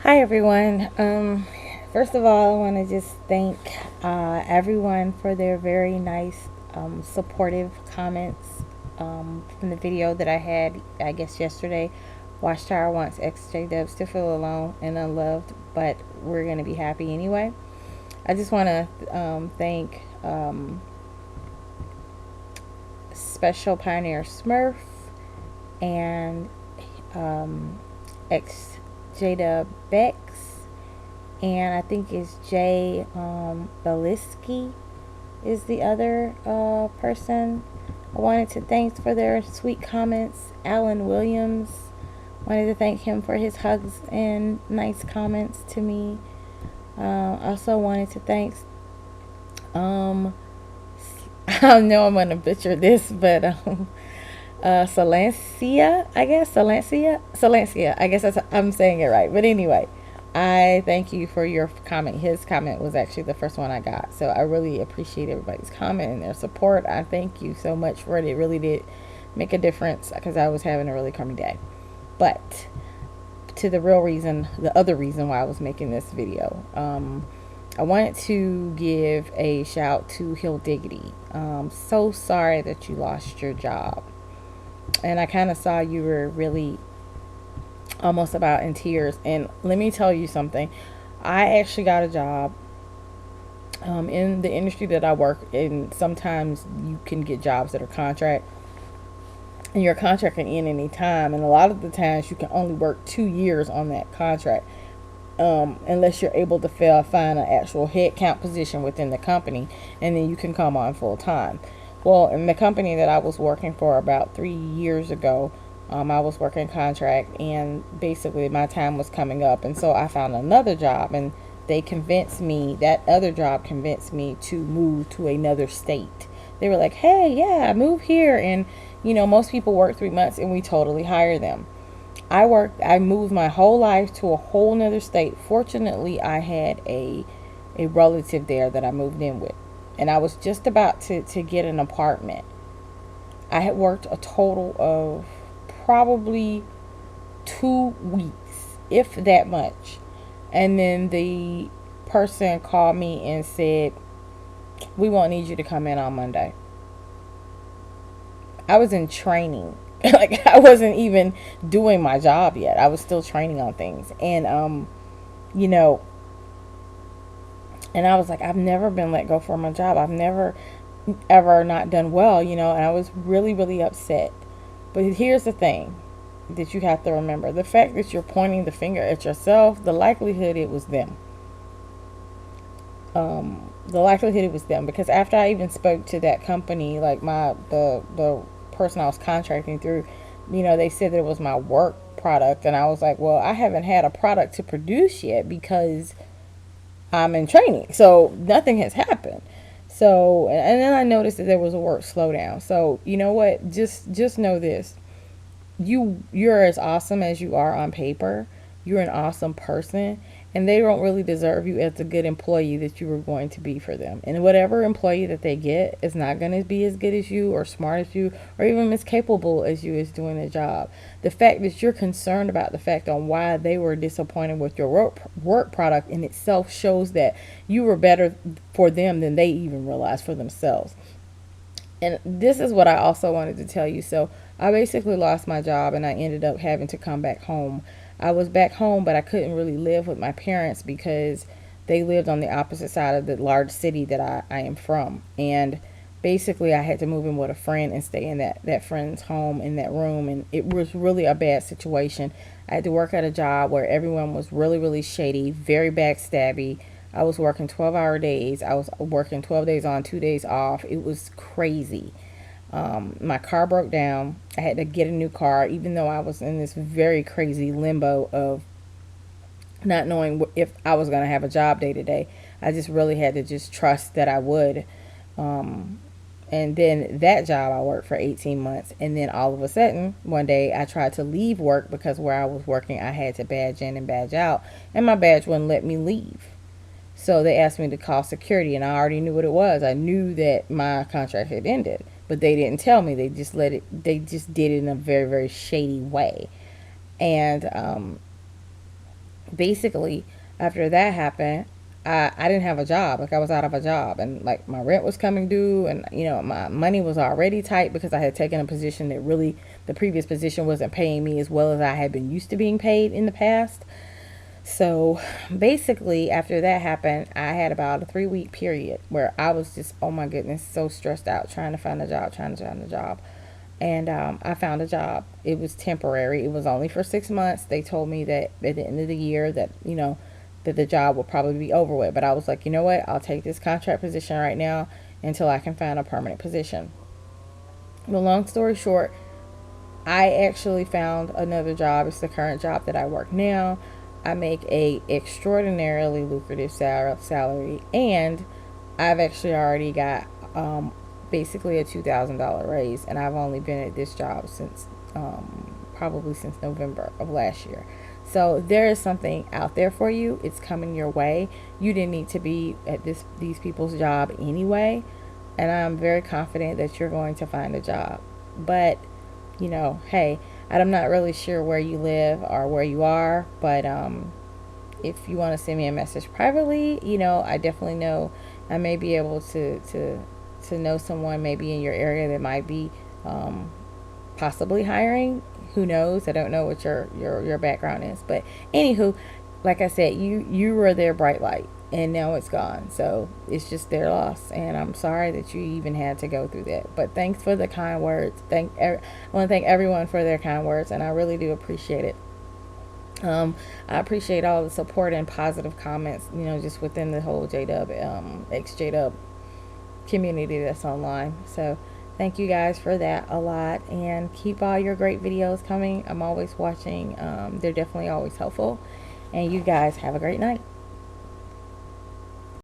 Hi everyone. First of all, I want to just thank everyone for their very nice, supportive comments from the video that I had, I guess, yesterday. Watchtower wants XJ Dubs to feel alone and unloved, but we're going to be happy anyway. I just want to thank Special Pioneer Smurf and X Jada Bex, and I think it's Jay Beliski is the other person. I wanted to thank for their sweet comments. Alan Williams, wanted to thank him for his hugs and nice comments to me. Also wanted to thank I know I'm gonna butcher this, but Salancia, I guess. Salancia. I guess I'm saying it right. But anyway, I thank you for your comment. His comment was actually the first one I got. So I really appreciate everybody's comment and their support. I thank you so much for it. It really did make a difference because I was having a really crummy day. But to the real reason, the other reason why I was making this video, I wanted to give a shout to Hill Diggity. So sorry that you lost your job, and I kind of saw you were really almost about in tears. And let me tell you something. I actually got a job in the industry that I work in. Sometimes you can get jobs that are contract, and your contract can end any time. And a lot of the times you can only work 2 years on that contract, unless you're able to find an actual head count position within the company, and then you can come on full time. Well, in the company that I was working for about 3 years ago, I was working contract, and basically my time was coming up, and so I found another job, and that other job convinced me to move to another state. They were like, hey, yeah, move here. And most people work 3 months and we totally hire them. I moved my whole life to a whole nother state. Fortunately, I had a relative there that I moved in with, and I was just about to get an apartment. I had worked a total of probably 2 weeks, if that much. And then the person called me and said, we won't need you to come in on Monday. I was in training. Like, I wasn't even doing my job yet. I was still training on things. And you know, and I was like, I've never been let go from a job. I've never ever not done well, and I was really, really upset. But here's the thing that you have to remember. The fact that you're pointing the finger at yourself, the likelihood it was them. The likelihood it was them, because after I even spoke to that company, like the person I was contracting through, they said that it was my work product, and I was like, well, I haven't had a product to produce yet because I'm in training, so nothing has happened. So, and then I noticed that there was a work slowdown. So, you know what? Just know this: you're as awesome as you are on paper. You're an awesome person, and they don't really deserve you as a good employee that you were going to be for them. And whatever employee that they get is not going to be as good as you, or smart as you, or even as capable as you is doing the job. The fact that you're concerned about the fact on why they were disappointed with your work product in itself shows that you were better for them than they even realized for themselves. And this is what I also wanted to tell you. So I basically lost my job, and I ended up having to come back home. I was back home, but I couldn't really live with my parents because they lived on the opposite side of the large city that I am from. And basically, I had to move in with a friend and stay in that friend's home in that room. And it was really a bad situation. I had to work at a job where everyone was really, really shady, very backstabby. I was working 12-hour days. I was working 12 days on, 2 days off. It was crazy. My car broke down. I had to get a new car, even though I was in this very crazy limbo of not knowing if I was going to have a job day to day. I just really had to just trust that I would. And then that job I worked for 18 months. And then all of a sudden, one day I tried to leave work because where I was working, I had to badge in and badge out. And my badge wouldn't let me leave. So they asked me to call security, and I already knew what it was. I knew that my contract had ended, but they didn't tell me. They just they just did it in a very, very shady way. And basically, after that happened, I didn't have a job. Like, I was out of a job, and like my rent was coming due, and my money was already tight because I had taken a position that really, the previous position wasn't paying me as well as I had been used to being paid in the past. So basically, after that happened, I had about a 3 week period where I was just, oh my goodness, so stressed out trying to find a job, trying to find a job. And I found a job. It was temporary. It was only for 6 months. They told me that at the end of the year that, that the job will probably be over with. But I was like, you know what? I'll take this contract position right now until I can find a permanent position. Well, long story short, I actually found another job. It's the current job that I work now. I make a extraordinarily lucrative salary, and I've actually already got basically a $2,000 raise, and I've only been at this job since probably since November of last year. So there is something out there for you. It's coming your way. You didn't need to be at these people's job anyway, and I'm very confident that you're going to find a job. But hey, I'm not really sure where you live or where you are, but if you want to send me a message privately, I definitely know I may be able to know someone maybe in your area that might be possibly hiring. Who knows? I don't know what your background is, but anywho, like I said, you were their bright light, and now it's gone. So it's just their loss, and I'm sorry that you even had to go through that. But thanks for the kind words. I want to thank everyone for their kind words, and I really do appreciate it. I appreciate all the support and positive comments, just within the whole JDub, ex-JDub community that's online. So thank you guys for that a lot, and keep all your great videos coming. I'm always watching. They're definitely always helpful, and you guys have a great night.